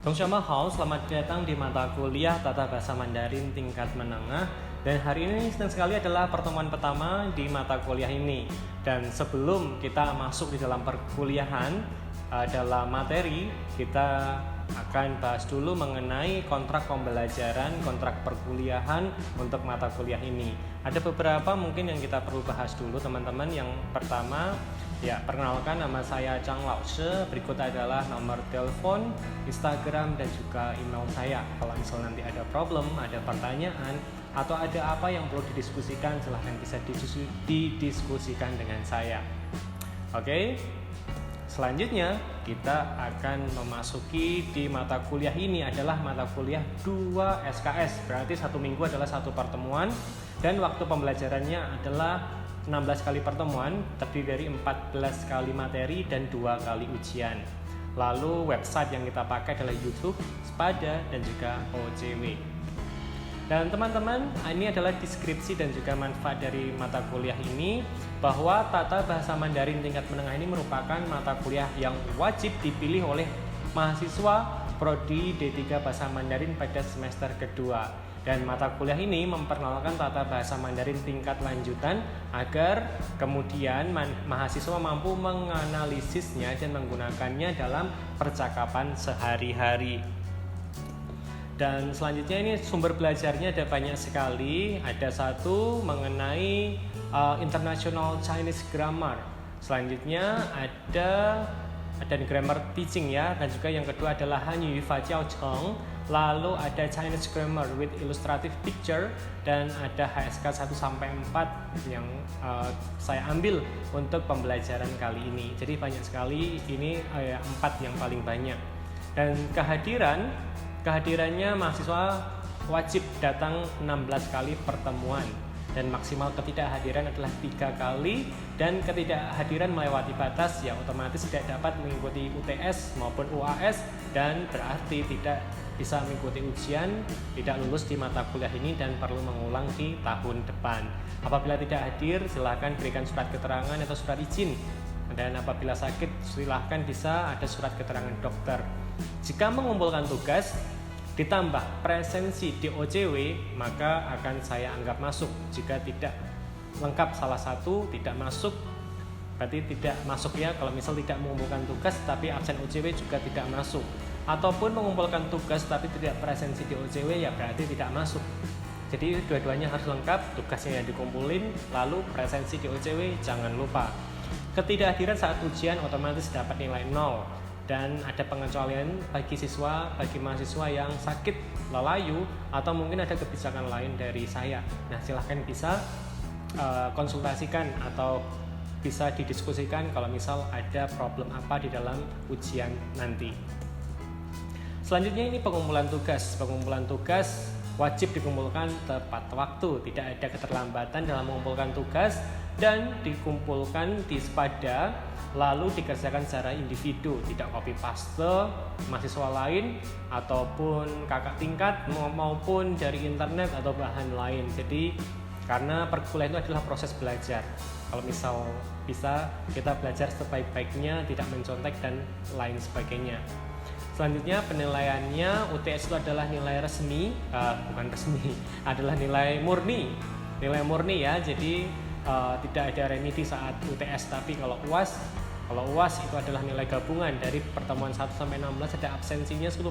Hao, selamat datang di mata kuliah Tata Bahasa Mandarin tingkat menengah. Dan hari ini senang sekali adalah pertemuan pertama di mata kuliah ini. Dan sebelum kita masuk di dalam perkuliahan, dalam materi, kita akan bahas dulu mengenai kontrak pembelajaran, kontrak perkuliahan untuk mata kuliah ini. Ada beberapa mungkin yang kita perlu bahas dulu teman-teman. Yang pertama, perkenalkan, nama saya Chang Lao Shi. Berikut adalah nomor telepon, Instagram, dan juga email saya. Kalau misal nanti ada problem, ada pertanyaan, atau ada apa yang perlu didiskusikan, silahkan bisa didiskusikan dengan saya. Oke. Selanjutnya kita akan memasuki di mata kuliah ini adalah mata kuliah 2 SKS. Berarti satu minggu adalah satu pertemuan dan waktu pembelajarannya adalah 16 kali pertemuan, terdiri dari 14 kali materi dan 2 kali ujian. Lalu website yang kita pakai adalah YouTube, Spada, dan juga OJW. Dan teman-teman, ini adalah deskripsi dan juga manfaat dari mata kuliah ini, bahwa Tata Bahasa Mandarin tingkat menengah ini merupakan mata kuliah yang wajib dipilih oleh mahasiswa Prodi D3 Bahasa Mandarin pada semester kedua. Dan mata kuliah ini memperkenalkan tata bahasa Mandarin tingkat lanjutan agar kemudian mahasiswa mampu menganalisisnya dan menggunakannya dalam percakapan sehari-hari. Dan selanjutnya ini sumber belajarnya ada banyak sekali. Ada satu mengenai International Chinese Grammar. Selanjutnya ada grammar teaching ya, dan juga yang kedua adalah Hanyu Fa Jiao Cheng. Lalu ada Chinese Grammar with Illustrative Picture, dan ada HSK 1-4 yang saya ambil untuk pembelajaran kali ini. Jadi banyak sekali, ini 4 yang paling banyak. Dan kehadirannya mahasiswa wajib datang 16 kali pertemuan, dan maksimal ketidakhadiran adalah 3 kali, dan ketidakhadiran melewati batas ya otomatis tidak dapat mengikuti UTS maupun UAS, dan berarti tidak bisa mengikuti ujian, tidak lulus di mata kuliah ini, dan perlu mengulang di tahun depan. Apabila tidak hadir, silahkan berikan surat keterangan atau surat izin, dan apabila sakit silahkan bisa ada surat keterangan dokter. Jika mengumpulkan tugas ditambah presensi di OJW, maka akan saya anggap masuk. Jika tidak lengkap salah satu, tidak masuk, berarti tidak masuk ya. Kalau misal tidak mengumpulkan tugas tapi absen OJW juga tidak masuk. Ataupun mengumpulkan tugas tapi tidak presensi di OJW, ya berarti tidak masuk. Jadi dua-duanya harus lengkap, tugasnya yang dikumpulin, lalu presensi di OJW jangan lupa. Ketidakhadiran saat ujian otomatis dapat nilai 0. Dan ada pengecualian bagi mahasiswa yang sakit, lelayu, atau mungkin ada kebijakan lain dari saya. Nah, silahkan bisa konsultasikan atau bisa didiskusikan kalau misal ada problem apa di dalam ujian nanti. Selanjutnya ini pengumpulan tugas. Pengumpulan tugas wajib dikumpulkan tepat waktu, tidak ada keterlambatan dalam mengumpulkan tugas, dan dikumpulkan di Spada, lalu dikerjakan secara individu, tidak copy paste mahasiswa lain ataupun kakak tingkat maupun dari internet atau bahan lain. Jadi karena perkuliahan itu adalah proses belajar, kalau misal bisa kita belajar sebaik-baiknya, tidak mencontek dan lain sebagainya. Selanjutnya penilaiannya, UTS itu adalah nilai resmi, adalah nilai murni ya. Jadi tidak ada remedi saat UTS. Tapi kalau UAS itu adalah nilai gabungan dari pertemuan 1-16, ada absensinya 10%,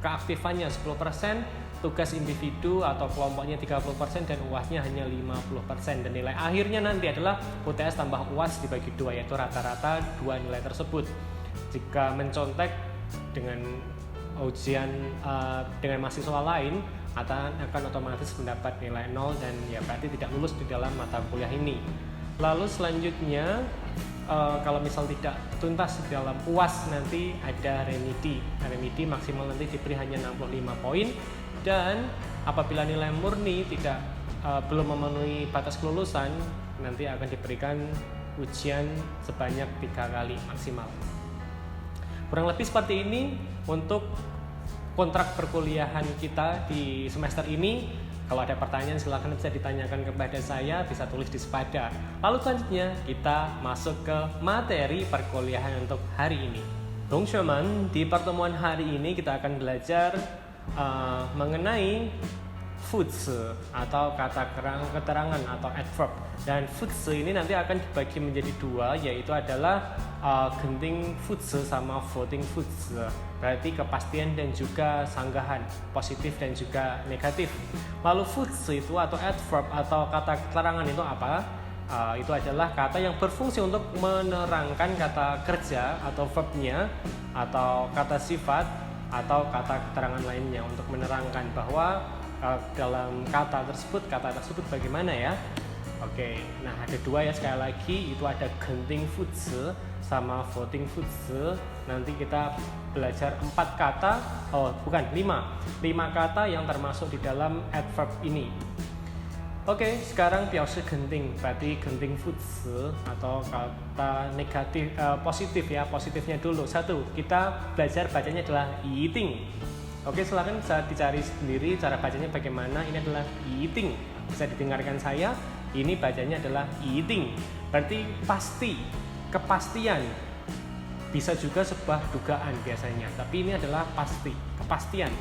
keaktifannya 10%, tugas individu atau kelompoknya 30%, dan UASnya hanya 50%. Dan nilai akhirnya nanti adalah UTS tambah UAS dibagi 2, yaitu rata-rata 2 nilai tersebut. Jika mencontek dengan ujian dengan mahasiswa lain, akan otomatis mendapat nilai 0, dan ya berarti tidak lulus di dalam mata kuliah ini. Lalu selanjutnya kalau misal tidak tuntas di dalam UAS, nanti ada remedi maksimal nanti diberi hanya 65 poin, dan apabila nilai murni belum memenuhi batas kelulusan, nanti akan diberikan ujian sebanyak 3 kali maksimal. Kurang lebih seperti ini untuk kontrak perkuliahan kita di semester ini. Kalau ada pertanyaan silahkan bisa ditanyakan kepada saya, bisa tulis di Spada. Lalu selanjutnya kita masuk ke materi perkuliahan untuk hari ini. 同学们, di pertemuan hari ini kita akan belajar mengenai 副词 atau kata keterangan atau adverb. Dan 副词 ini nanti akan dibagi menjadi dua, yaitu adalah genting 副词 sama voting 副词. Berarti kepastian dan juga sanggahan, positif dan juga negatif. Lalu 副词 itu atau adverb atau kata keterangan itu apa? Itu adalah kata yang berfungsi untuk menerangkan kata kerja atau verbnya, atau kata sifat atau kata keterangan lainnya untuk menerangkan bahwa dalam kata tersebut bagaimana ya. Oke, nah ada dua ya, sekali lagi itu ada genting 副词 sama voting 副词. Nanti kita belajar 5 kata yang termasuk di dalam adverb ini. Oke, sekarang 表示 genting, berarti genting 副词 atau kata negatif, positif ya, positifnya dulu. 1, kita belajar bacanya adalah 一定. Oke, silakan bisa dicari sendiri cara bacanya bagaimana. Ini adalah 一定, bisa didengarkan saya. Ini bacanya adalah 一定, berarti pasti, kepastian. Bisa juga sebuah dugaan biasanya, tapi ini adalah pasti, kepastian.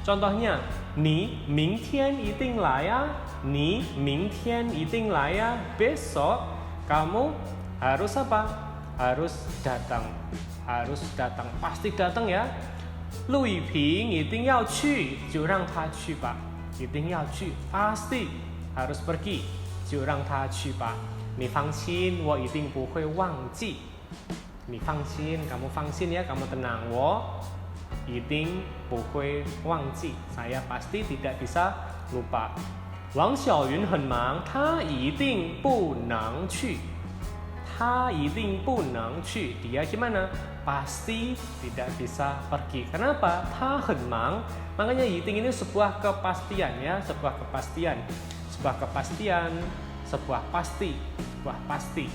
Contohnya, 你明天一定来呀. 你明天一定来呀. Besok kamu harus apa? Harus datang. Harus datang. Pasti datang ya. 陆羽平一定要去, 就让他去吧. 一定要去, pasti harus pergi. 就让他去吧. 你放心, 我一定不会忘记. 你放心, kamu 放心ya, kamu tenang. 我一定不会忘记, saya pasti tidak bisa lupa. 王小云很忙, 他一定不能去. 他一定不能去, dia gimana? Pasti tidak bisa pergi. Kenapa? 他很忙. Makanya 一定ini sebuah kepastian ya, sebuah kepastian. Sebuah kepastian, sebuah pasti, sebuah pasti.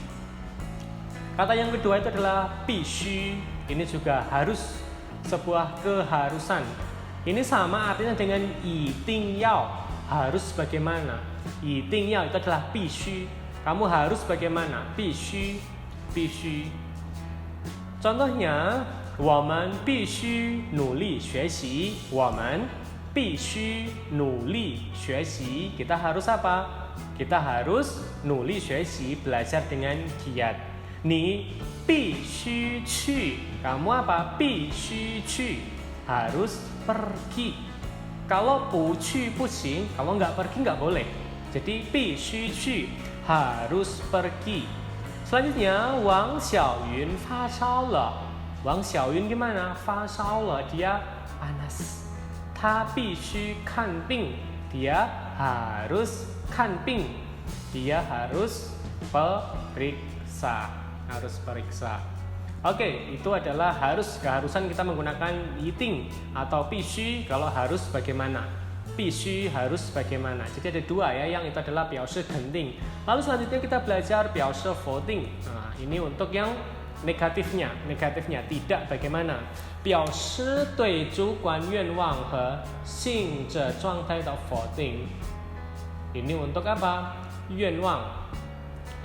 Kata yang kedua itu adalah 必须. Ini juga harus, sebuah keharusan. Ini sama artinya dengan 一定要, harus bagaimana. 一定要 itu adalah 必须. Kamu harus bagaimana? 必须, 必须. Contohnya, 我们必须努力学习. 我们必须努力学习. Kita harus apa? Kita harus 努力学习, belajar dengan giat. 你必须去. Kamu apa? 必须去, harus pergi. Kalau 不去不行, kalau nggak pergi nggak boleh. Jadi 必须去, harus pergi. Selanjutnya, 王小云发烧了. 王小云 gimana? 发烧了, dia panas. 他必须看病, dia harus 看病. Dia harus periksa. Harus periksa. Oke, itu adalah harus, keharusan kita menggunakan 一定 atau 必须. Kalau harus bagaimana? 必须 harus bagaimana. Jadi ada dua ya, yang itu adalah 表示肯定. Lalu selanjutnya kita belajar 表示否定. Nah, ini untuk yang negatifnya tidak bagaimana. 表示对主管愿望和性质状态的否定. Ini untuk apa? 愿望,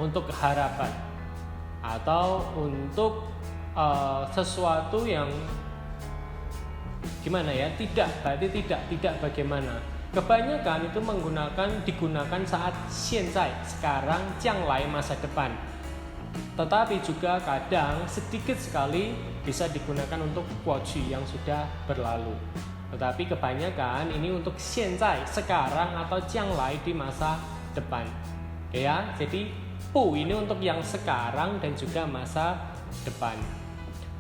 untuk harapan, atau untuk sesuatu yang gimana ya, berarti tidak bagaimana. Kebanyakan itu digunakan saat 现在, sekarang, 将来, masa depan. Tetapi juga kadang sedikit sekali bisa digunakan untuk 过去 yang sudah berlalu. Tetapi kebanyakan ini untuk 现在, sekarang, atau 将来 di masa depan. Oke ya, jadi 不 ini untuk yang sekarang dan juga masa depan.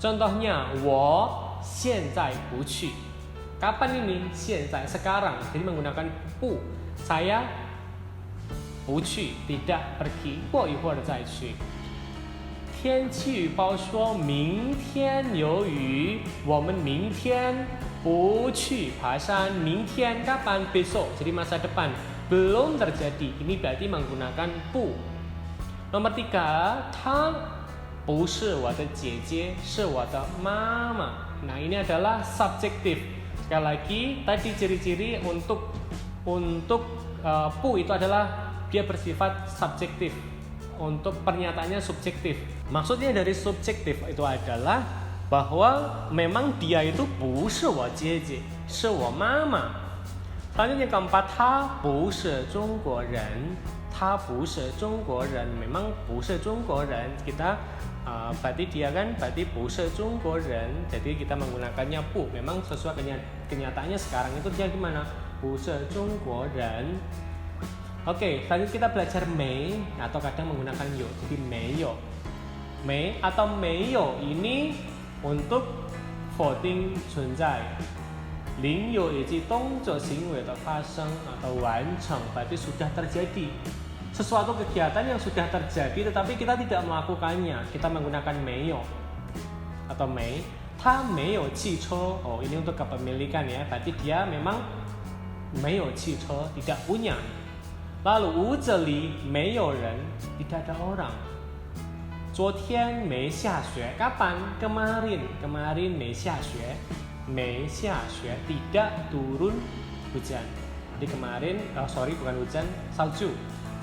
Contohnya, 我现在不去. Kapan ini? 现在, sekarang. Jadi menggunakan 不. Saya 不去, tidak pergi. 过一会儿再去. 天气预报说明天有雨. 我们明天不去爬山. 明天 kapan? Besok. Jadi masa depan. Belum terjadi. Ini berarti menggunakan 不. Nomor 3, 她不是我的姐姐, 是我的妈妈. Nah, ini adalah subjektif. Sekali lagi, tadi ciri-ciri untuk 不 itu adalah dia bersifat subjektif. Untuk pernyataannya subjektif. Maksudnya dari subjektif itu adalah bahwa memang dia itu 不是我姐姐，是我妈妈。Selanjutnya keempat, 他不是中国人，他不是中国人，memang 不是中国人kita berarti dia kan berarti 不是中国人, jadi kita menggunakannya 不 memang sesuai kenyataannya sekarang itu dia gimana 不是中国人。 Oke, selanjutnya kita belajar 没 atau kadang menggunakan 有, jadi 没有 没 atau 没有 ini untuk 否定存在 零有以及动作行为的发生 atau 完成 berarti sudah terjadi sesuatu kegiatan yang sudah terjadi tetapi kita tidak melakukannya, kita menggunakan 没有 atau 没。他没有汽车 oh ini untuk kepemilikan ya, berarti dia memang 没有汽车 tidak punya。 lalu 屋子里没有人 tidak ada orang。 昨天没下雪 kapan? kemarin 没下雪 没下雪 tidak turun hujan. Jadi kemarin bukan hujan, salju.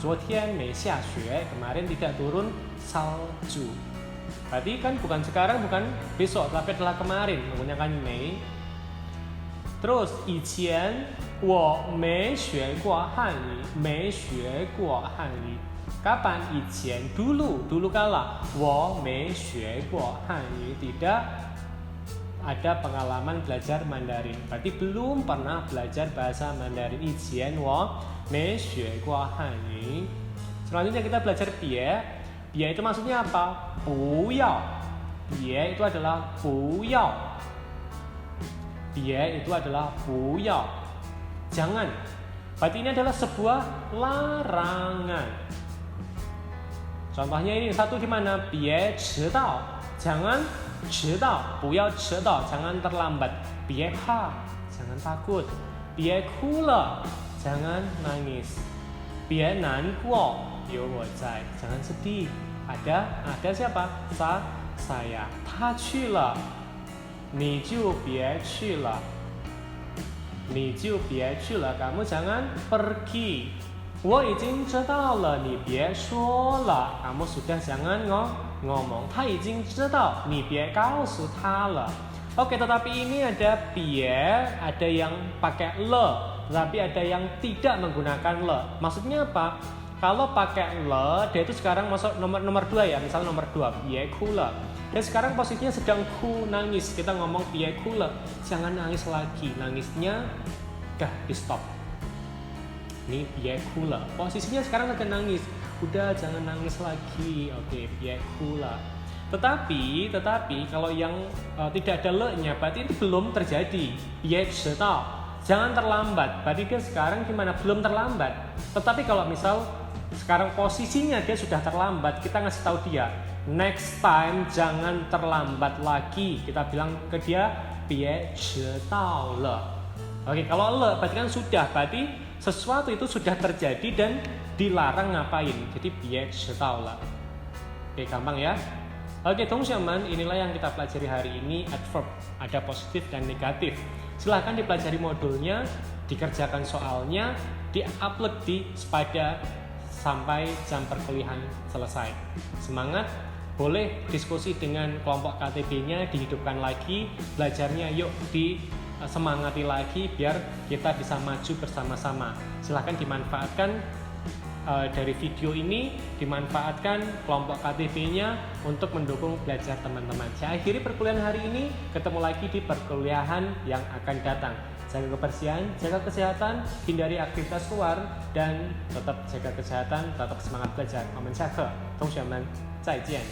昨天没下雪 kemarin tidak turun salju. Berarti kan bukan sekarang, bukan besok, tapi adalah kemarin menggunakan 没。 Terus 以前我没学过汉语 没学过汉语 kapan? 以前 dulu kala 我没学过汉语 tidak ada pengalaman belajar Mandarin, berarti belum pernah belajar bahasa Mandarin. 以前我没学过汉语。 Selanjutnya kita belajar 别 别 itu maksudnya apa? 不要 别 itu adalah 不要 别 itu adalah 不要 jangan, berarti ini adalah sebuah larangan. Contohnya ini satu gimana? 别迟到 jangan 迟到 不要迟到 jangan terlambat. 别怕 jangan takut. 别哭了 jangan nangis. 别难过 有我在 jangan sedih. Ada siapa? Saya. 他去了 你就别去了 你就别去了 kamu jangan pergi. 我已经知道了你别说了 kamu sudah jangan ngomong. 他已经知道你别告诉他了。 Oke, tetapi ini ada 别 ada yang pakai le, tapi ada yang tidak menggunakan le. Maksudnya apa? Kalau pakai le, dia itu sekarang masuk nomor 2 ya, misalnya nomor 2 别哭了. Dan sekarang posisinya sedang nangis, kita ngomong 别哭了 jangan nangis lagi, nangisnya udah di stop. Ini 别哭了 posisinya sekarang lagi nangis, udah jangan nangis lagi. Oke, 别哭了. Tetapi kalau yang tidak ada le-nya berarti itu belum terjadi. 别迟到 jangan terlambat, berarti dia sekarang gimana? Belum terlambat. Tetapi kalau misal sekarang posisinya dia sudah terlambat, kita ngasih tahu dia next time jangan terlambat lagi. Kita bilang ke dia 别迟到了. Oke, kalau le berarti kan sudah, berarti sesuatu itu sudah terjadi dan dilarang ngapain. Jadi 别迟到了. Oke, gampang ya. Oke, teman-teman, inilah yang kita pelajari hari ini, adverb, ada positif dan negatif. Silahkan dipelajari modulnya, dikerjakan soalnya, di-upload di Spada sampai jam perkuliahan selesai. Semangat, boleh diskusi dengan kelompok KTB-nya, dihidupkan lagi, belajarnya yuk disemangati lagi biar kita bisa maju bersama-sama. Silahkan dimanfaatkan dari video ini, dimanfaatkan kelompok KTB-nya untuk mendukung belajar teman-teman. Saya akhiri perkuliahan hari ini, ketemu lagi di perkuliahan yang akan datang. Jaga kebersihan, jaga kesehatan, hindari aktivitas luar, dan tetap jaga kesehatan, tetap semangat belajar. 我们下课，同学们再见。